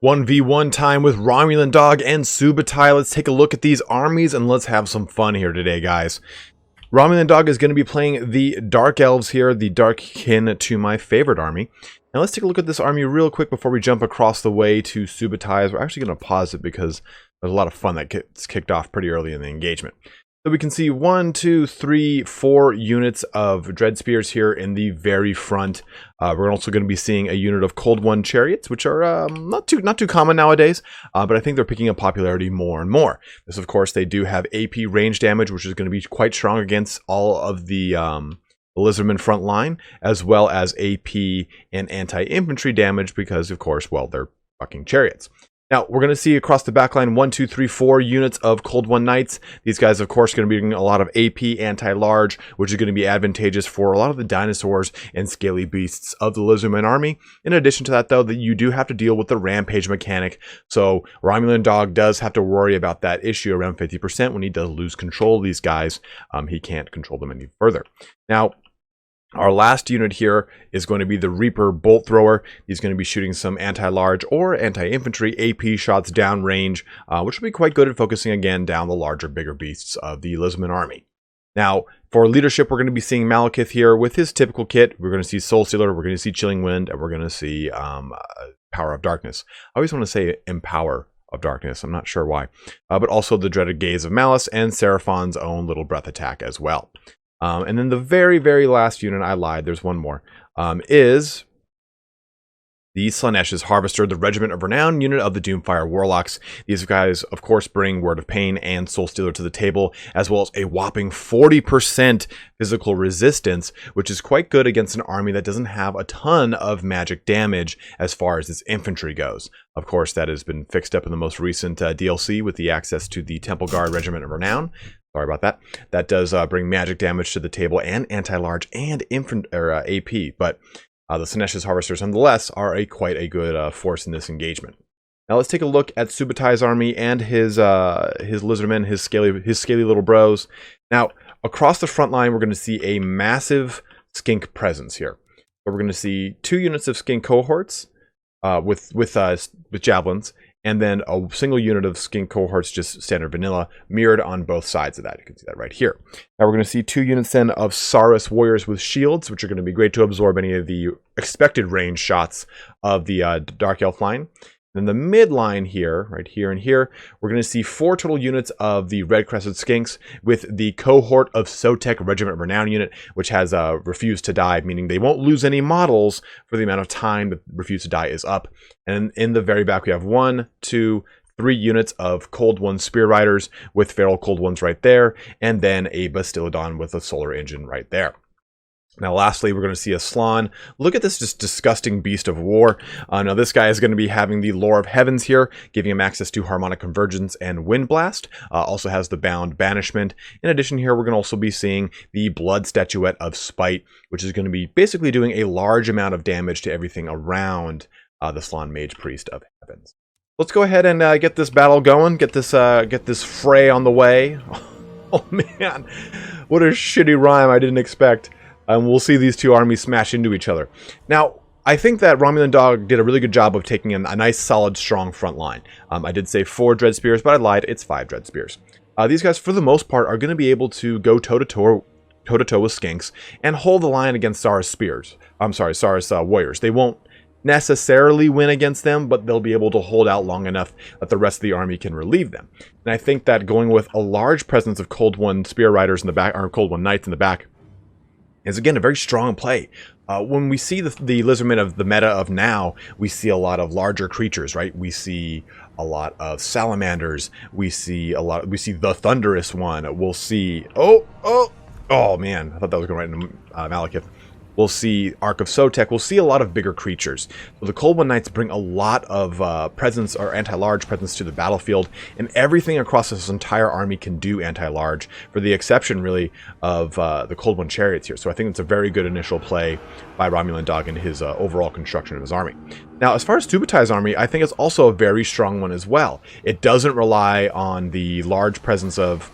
1v1 time with RomulanDawg and SABERTOOTH. Let's take a look at these armies and let's have some fun here today, guys. RomulanDawg is going to be playing the Dark Elves here, the dark kin to my favorite army. Now let's take a look at this army real quick before we jump across the way to SABERTOOTH. We're actually going to pause it because there's a lot of fun that gets kicked off pretty early in the engagement. So we can see 1, 2, 3, 4 units of Dread Spears here in the very front. We're also going to be seeing a unit of Cold One Chariots, which are not too common nowadays, but I think they're picking up popularity more and more. This, of course, they do have AP range damage, which is going to be quite strong against all of the Lizardmen front line, as well as AP and anti-infantry damage because, of course, well, they're fucking chariots. Now, we're going to see across the backline 1, 2, 3, 4 units of Cold One Knights. These guys, of course, are going to be doing a lot of AP anti-large, which is going to be advantageous for a lot of the dinosaurs and scaly beasts of the Lizardmen army. In addition to that, though, that you do have to deal with the rampage mechanic. So RomulanDawg does have to worry about that issue around 50% when he does lose control of these guys. He can't control them any further. Now, our last unit here is going to be the Reaper Bolt Thrower. He's going to be shooting some anti-large or anti-infantry AP shots downrange, which will be quite good at focusing again down the larger, bigger beasts of the Lizardmen army. Now, for leadership, we're going to be seeing Malekith here with his typical kit. We're going to see Soul Stealer, we're going to see Chilling Wind, and we're going to see Power of Darkness. I always want to say Empower of Darkness. I'm not sure why. But also the dreaded Gaze of Malice and Seraphon's own little breath attack as well. And then the very, very last unit, I lied, there's one more, is the Slaanesh Harvester, the Regiment of Renown unit of the Doomfire Warlocks. These guys, of course, bring Word of Pain and Soul Stealer to the table, as well as a whopping 40% physical resistance, which is quite good against an army that doesn't have a ton of magic damage as far as its infantry goes. Of course, that has been fixed up in the most recent DLC with the access to the Temple Guard Regiment of Renown. Sorry about that. That does bring magic damage to the table and anti-large and AP, but the Slaanesh Harvesters, nonetheless, are quite a good force in this engagement. Now let's take a look at SABERTOOTH's army and his Lizardmen, his scaly little bros. Now across the front line, we're going to see a massive skink presence here. So we're going to see 2 units of skink cohorts with javelins, and then a single unit of skink cohorts, just standard vanilla, mirrored on both sides of that. You can see that right here. Now we're going to see 2 units then of Saurus warriors with shields, which are going to be great to absorb any of the expected range shots of the Dark Elf line. Then the mid line here, right here and here, we're going to see 4 total units of the Red Crested Skinks with the cohort of Sotek Regiment of Renown unit, which has refused to die, meaning they won't lose any models for the amount of time that refuse to die is up. And in the very back, we have 1, 2, 3 units of Cold One Spear Riders with Feral Cold Ones right there, and then a Bastillodon with a solar engine right there. Now, lastly, we're going to see a Slann. Look at this just disgusting beast of war. Now, this guy is going to be having the Lore of Heavens here, giving him access to Harmonic Convergence and Wind Blast. Also has the Bound Banishment. In addition here, we're going to also be seeing the Blood Statuette of Spite, which is going to be basically doing a large amount of damage to everything around the Slann Mage Priest of Heavens. Let's go ahead and get this battle going, get this fray on the way. Oh, man. What a shitty rhyme I didn't expect. And we'll see these 2 armies smash into each other. Now, I think that RomulanDawg did a really good job of taking a nice, solid, strong front line. I did say 4 Dread Spears, but I lied. It's 5 Dread Spears. These guys, for the most part, are going to be able to go toe-to-toe with skinks and hold the line against Saurus warriors. They won't necessarily win against them, but they'll be able to hold out long enough that the rest of the army can relieve them. And I think that going with a large presence of Cold One Spear Riders in the back, or Cold One Knights in the back, is again a very strong play. When we see the Lizardmen of the meta of now, we see a lot of larger creatures, right? We see a lot of salamanders. We see the Thunderous one. We'll see oh man, I thought that was going right into Malekith. We'll see Ark of Sotek. We'll see a lot of bigger creatures. So the Cold One Knights bring a lot of presence or anti-large presence to the battlefield, and everything across this entire army can do anti-large, for the exception, really, of the Cold One Chariots here. So I think it's a very good initial play by RomulanDawg in his overall construction of his army. Now, as far as SABERTOOTH's army, I think it's also a very strong one as well. It doesn't rely on the large presence of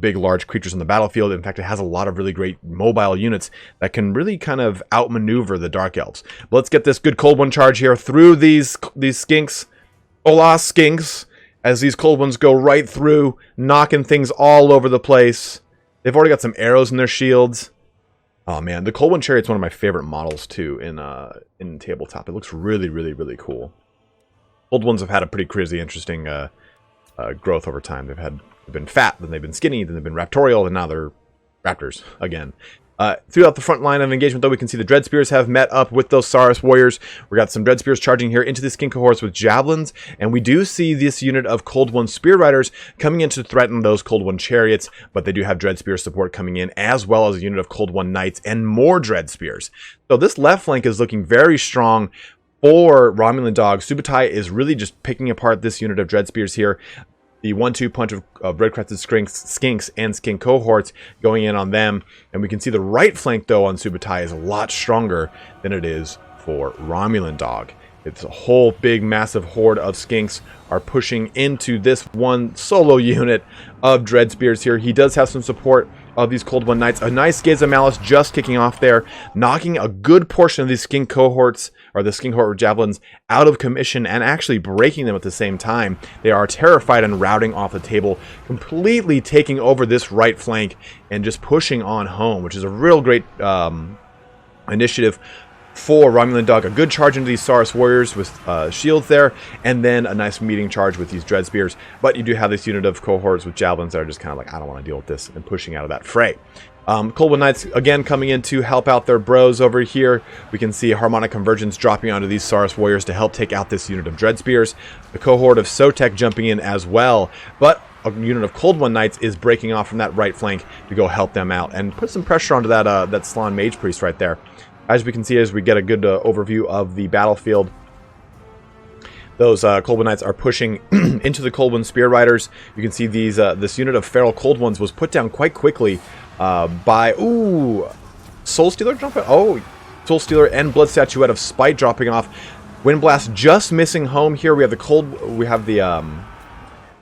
big, large creatures on the battlefield. In fact, it has a lot of really great mobile units that can really kind of outmaneuver the Dark Elves. But let's get this good Cold One charge here through these skinks. Hola, skinks, as these cold ones go right through, knocking things all over the place. They've already got some arrows in their shields. Oh man, the Cold One Chariot's one of my favorite models too in tabletop. It looks really, really, really cool. Cold Ones have had a pretty crazy, interesting growth over time. They've been fat, then they've been skinny, then they've been raptorial, and now they're raptors again. Throughout the front line of engagement, though, we can see the Dread Spears have met up with those Saurus Warriors. We got some Dread Spears charging here into the skin cohorts with Javelins, and we do see this unit of Cold One Spear Riders coming in to threaten those Cold One Chariots, but they do have Dread Spear support coming in, as well as a unit of Cold One Knights and more Dread Spears. So this left flank is looking very strong for RomulanDawg. Subutai is really just picking apart this unit of Dread Spears here. The 1-2 punch of red-crested skinks and skin cohorts going in on them. And we can see the right flank, though, on Subutai is a lot stronger than it is for RomulanDawg. It's a whole big, massive horde of skinks are pushing into this one solo unit of Dread Spears here. He does have some support of these Cold One Knights. A nice Gaze of Malice just kicking off there, knocking a good portion of these skin cohorts, or the skin cohort javelins, out of commission and actually breaking them at the same time. They are terrified and routing off the table, completely taking over this right flank and just pushing on home, which is a real great initiative for RomulanDawg. A good charge into these Saurus Warriors with shields there, and then a nice meeting charge with these Dread Spears. But you do have this unit of cohorts with javelins that are just kind of like, I don't want to deal with this, and pushing out of that fray. Cold One Knights, again, coming in to help out their bros over here. We can see Harmonic Convergence dropping onto these Saurus Warriors to help take out this unit of Dread Spears. The cohort of Sotek jumping in as well, but a unit of Cold One Knights is breaking off from that right flank to go help them out and put some pressure onto that that Slann Mage Priest right there. As we can see, as we get a good overview of the battlefield, those Cold One Knights are pushing into the Cold One Spear Riders. You can see these this unit of Feral Cold Ones was put down quite quickly by Soul Stealer jumping. Oh, Soul Stealer and Blood Statuette of Spite dropping off. Windblast just missing home here. We have the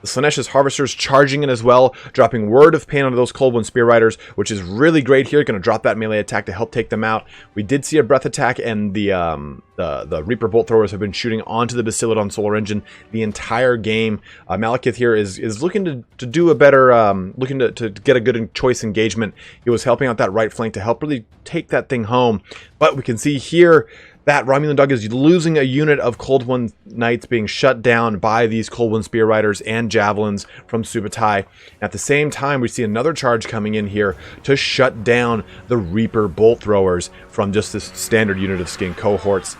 Slaanesha's Harvesters charging in as well, dropping Word of Pain onto those Cold One Spear Riders, which is really great here. Going to drop that melee attack to help take them out. We did see a Breath Attack, and the Reaper Bolt Throwers have been shooting onto the Basilodon Solar Engine the entire game. Malekith here is looking to do a better, looking to get a good choice engagement. He was helping out that right flank to help really take that thing home. But we can see here that RomulanDawg is losing a unit of Cold One Knights being shut down by these Cold One Spear Riders and Javelins from Subutai. At the same time, we see another charge coming in here to shut down the Reaper Bolt Throwers from just this standard unit of skin cohorts.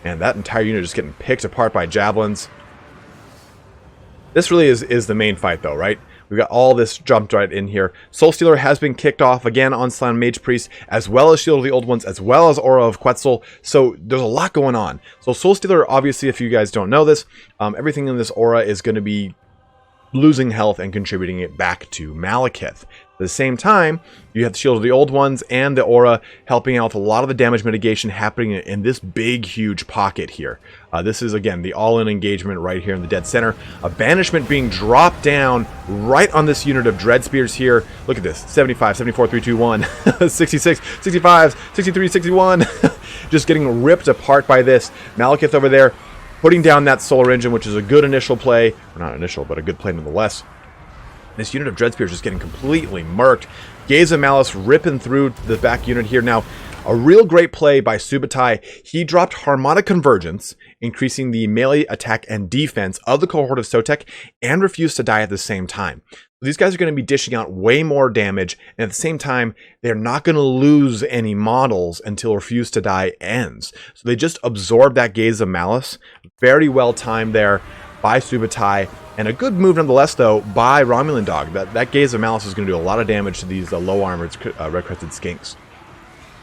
And that entire unit just getting picked apart by Javelins. This really is the main fight, though, right? We've got all this jumped right in here. Soul Stealer has been kicked off again on Slann Mage Priest, as well as Shield of the Old Ones, as well as Aura of Quetzal. So there's a lot going on. So Soul Stealer, obviously, if you guys don't know this, everything in this aura is going to be losing health and contributing it back to Malekith. At the same time, you have the Shield of the Old Ones and the Aura helping out with a lot of the damage mitigation happening in this big, huge pocket here. This is, again, the all-in engagement right here in the dead center. A Banishment being dropped down right on this unit of Dread Spears here. Look at this. 75, 74, 3, 2, 1. 66, 65, 63, 61. Just getting ripped apart by this. Malekith over there putting down that Solar Engine, which is a good initial play. Or not initial, but a good play nonetheless. This unit of Dread Spears just getting completely murked. Gaze of Malice ripping through the back unit here. Now, a real great play by Subutai. He dropped Harmonic Convergence, increasing the melee attack and defense of the cohort of Sotek, and refused to die at the same time. These guys are going to be dishing out way more damage, and at the same time, they're not going to lose any models until Refuse to Die ends. So they just absorb that Gaze of Malice. Very well timed there by Subutai. And a good move nonetheless, though, by RomulanDawg. That Gaze of Malice is going to do a lot of damage to these low-armored red-crested skinks.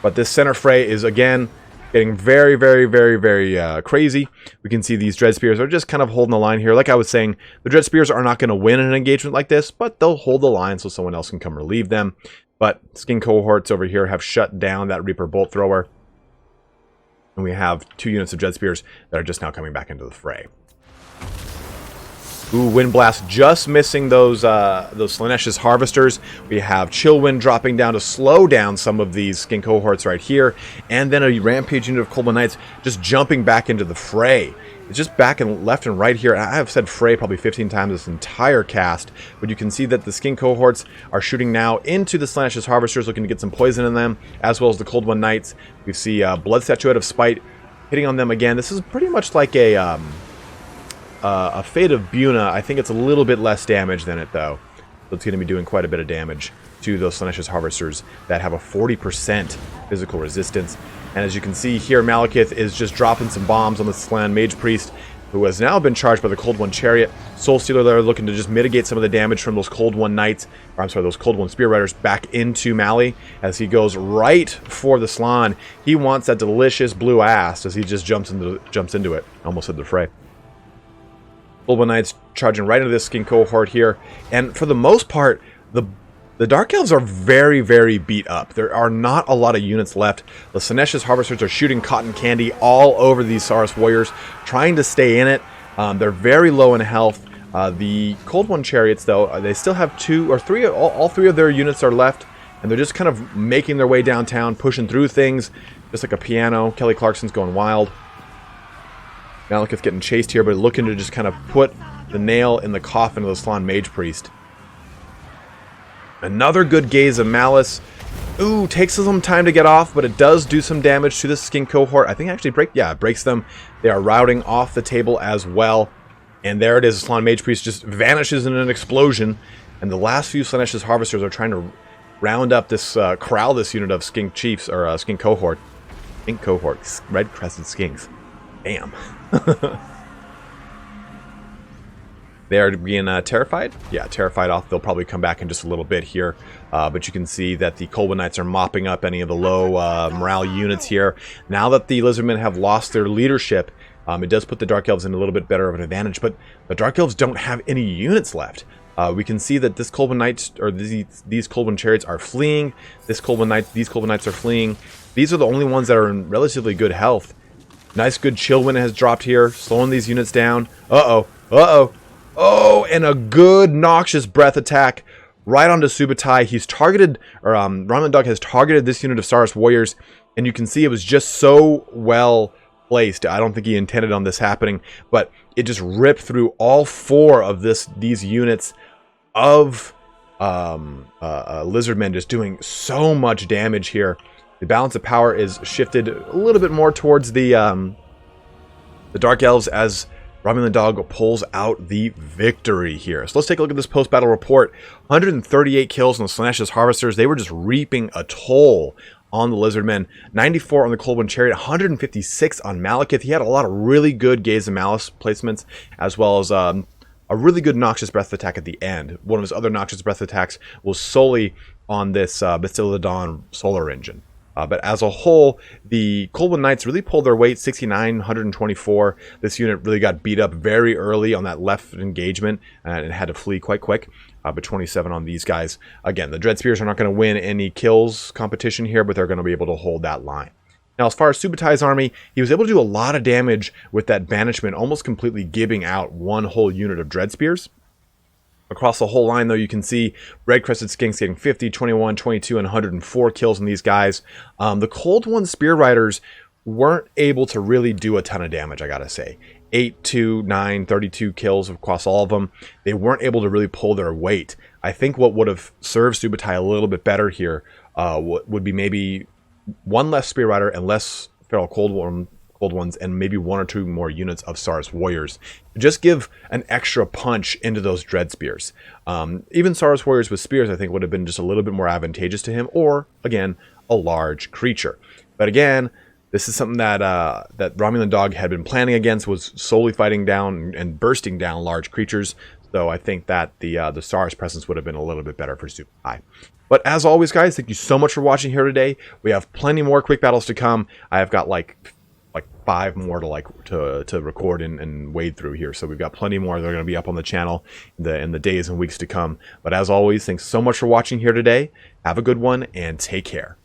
But this center fray is, again, getting very, very, very, very crazy. We can see these Dread Spears are just kind of holding the line here. Like I was saying, the Dread Spears are not going to win an engagement like this, but they'll hold the line so someone else can come relieve them. But skin cohorts over here have shut down that Reaper Bolt Thrower. And we have 2 units of Dread Spears that are just now coming back into the fray. Ooh, Wind Blast just missing those Slaanesha's Harvesters. We have Chill Wind dropping down to slow down some of these skin cohorts right here. And then a Rampage unit of Cold Wind Knights just jumping back into the fray. It's just back and left and right here. I have said fray probably 15 times this entire cast, but you can see that the skin cohorts are shooting now into the Slaanesha's Harvesters, looking to get some poison in them, as well as the Cold Wind Knights. We see Blood Statuette of Spite hitting on them again. This is pretty much like a Fate of Buna. I think it's a little bit less damage than it, though. So it's going to be doing quite a bit of damage to those Slaanesha's Harvesters that have a 40% physical resistance. And as you can see here, Malekith is just dropping some bombs on the Slann Mage Priest, who has now been charged by the Cold One Chariot. Soul Stealer there looking to just mitigate some of the damage from those Cold One Knights, or I'm sorry, those Cold One Spear Riders back into Mali as he goes right for the Slann. He wants that delicious blue ass as he just jumps into it. Almost said the fray. Cold One Knights charging right into this skin cohort here, and for the most part, the Dark Elves are very, very beat up. There are not a lot of units left. The Slaanesha's Harvesters are shooting cotton candy all over these Saurus Warriors, trying to stay in it. They're very low in health. The Cold One Chariots, though, they still have all three of their units are left, and they're just kind of making their way downtown, pushing through things, just like a piano. Kelly Clarkson's going wild. Malekith getting chased here, but looking to just kind of put the nail in the coffin of the Slann Mage Priest. Another good Gaze of Malice. Ooh, takes some time to get off, but it does do some damage to the skin cohort. I think actually it breaks them. They are routing off the table as well. And there it is. The Slann Mage Priest just vanishes in an explosion. And the last few Slaanesha's Harvesters are trying to round up this, corral this unit of skink chiefs, or skin cohort. Skink cohort. Red-crested skinks. Damn. They are being terrified. Yeah, terrified off. They'll probably come back in just a little bit here. But you can see that the Cold Wind Knights are mopping up any of the low morale units here. Now that the Lizardmen have lost their leadership, it does put the Dark Elves in a little bit better of an advantage. But the Dark Elves don't have any units left. We can see that this Cold Wind Knights, or these Cold Wind Chariots are fleeing. These Cold Wind Knights are fleeing. These are the only ones that are in relatively good health. Nice good Chill Wind has dropped here, slowing these units down. Oh, and a good noxious breath attack right onto Subutai. He's targeted, or RomulanDawg has targeted this unit of Saurus Warriors, and you can see it was just so well placed. I don't think he intended on this happening, but it just ripped through all four of these units of Lizardmen, just doing so much damage here. The balance of power is shifted a little bit more towards the Dark Elves as RomulanDawg pulls out the victory here. So let's take a look at this post-battle report. 138 kills on the Slaanesha's Harvesters. They were just reaping a toll on the Lizardmen. 94 on the Cold Wind Chariot. 156 on Malekith. He had a lot of really good Gaze of Malice placements, as well as a really good Noxious Breath attack at the end. One of his other Noxious Breath attacks was solely on this Bastille of the Dawn solar engine. But as a whole, the Cold Wind Knights really pulled their weight, 69, 124. This unit really got beat up very early on that left engagement, and it had to flee quite quick. But 27 on these guys. Again, the Dread Spears are not going to win any kills competition here, but they're going to be able to hold that line. Now, as far as Subutai's army, he was able to do a lot of damage with that banishment, almost completely gibbing out one whole unit of Dread Spears. Across the whole line, though, you can see Red-Crested Skinks getting 50, 21, 22, and 104 kills on these guys. The Cold One Spear Riders weren't able to really do a ton of damage, I gotta say. 8, 2, 9, 32 kills across all of them. They weren't able to really pull their weight. I think what would have served Subutai a little bit better here would be maybe one less Spear Rider and less Feral Cold Ones, and maybe one or two more units of Saurus Warriors. Just give an extra punch into those Dread Spears. Even Saurus Warriors with Spears, I think, would have been just a little bit more advantageous to him, or, again, a large creature. But again, this is something that that RomulanDawg had been planning against, was solely fighting down and bursting down large creatures. So I think that the Saurus presence would have been a little bit better for Subutai. But as always, guys, thank you so much for watching here today. We have plenty more quick battles to come. I have got like 5 more to record and wade through here, so we've got plenty more that are going to be up on the channel in the days and weeks to come. But as always, thanks so much for watching here today. Have a good one and take care.